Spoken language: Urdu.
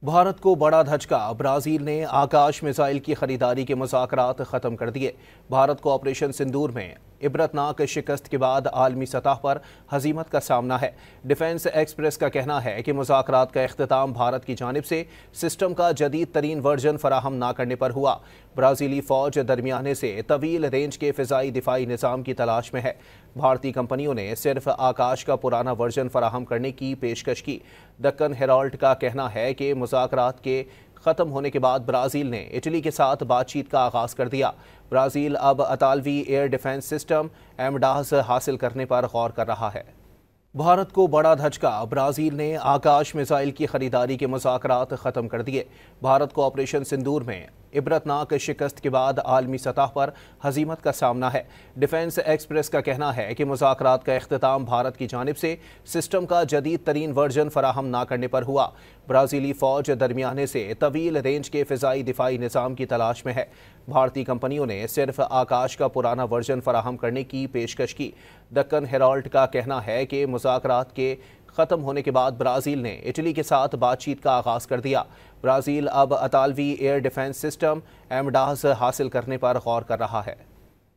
بھارت کو بڑا دھچکا، برازیل نے آکاش میزائل کی خریداری کے مذاکرات ختم کر دیے۔ بھارت کو آپریشن سندور میں عبرتناک شکست کے بعد عالمی سطح پر ہزیمت کا سامنا ہے۔ ڈیفنس ایکسپریس کا کہنا ہے کہ مذاکرات کا اختتام بھارت کی جانب سے سسٹم کا جدید ترین ورژن فراہم نہ کرنے پر ہوا۔ برازیلی فوج درمیانے سے طویل رینج کے فضائی دفاعی نظام کی تلاش میں ہے۔ بھارتی کمپنیوں نے صرف آکاش کا پرانا ورژن فراہم کرنے کی پیشکش کی۔ دکن ہیرالڈ کا کہنا ہے کہ مذاکرات کے ختم ہونے کے بعد برازیل نے اٹلی کے ساتھ بات چیت کا آغاز کر دیا۔ برازیل اب اطالوی ایئر ڈیفنس سسٹم ایمڈاز حاصل کرنے پر غور کر رہا ہے۔ بھارت کو بڑا دھچکا، برازیل نے آکاش میزائل کی خریداری کے مذاکرات ختم کر دیے۔ بھارت کو آپریشن سندور میں عبرتناک شکست کے بعد عالمی سطح پر ہزیمت کا سامنا ہے۔ ڈیفنس ایکسپریس کا کہنا ہے کہ مذاکرات کا اختتام بھارت کی جانب سے سسٹم کا جدید ترین ورژن فراہم نہ کرنے پر ہوا۔ برازیلی فوج درمیانے سے طویل رینج کے فضائی دفاعی نظام کی تلاش میں ہے۔ بھارتی کمپنیوں نے صرف آکاش کا پرانا ورژن فراہم کرنے کی پیشکش کی۔ دکن ہیرالڈ کا کہنا ہے کہ مذاکرات کے ختم ہونے کے بعد برازیل نے اٹلی کے ساتھ بات چیت کا آغاز کر دیا۔ برازیل اب اطالوی ایئر ڈیفنس سسٹم ایمڈاز حاصل کرنے پر غور کر رہا ہے۔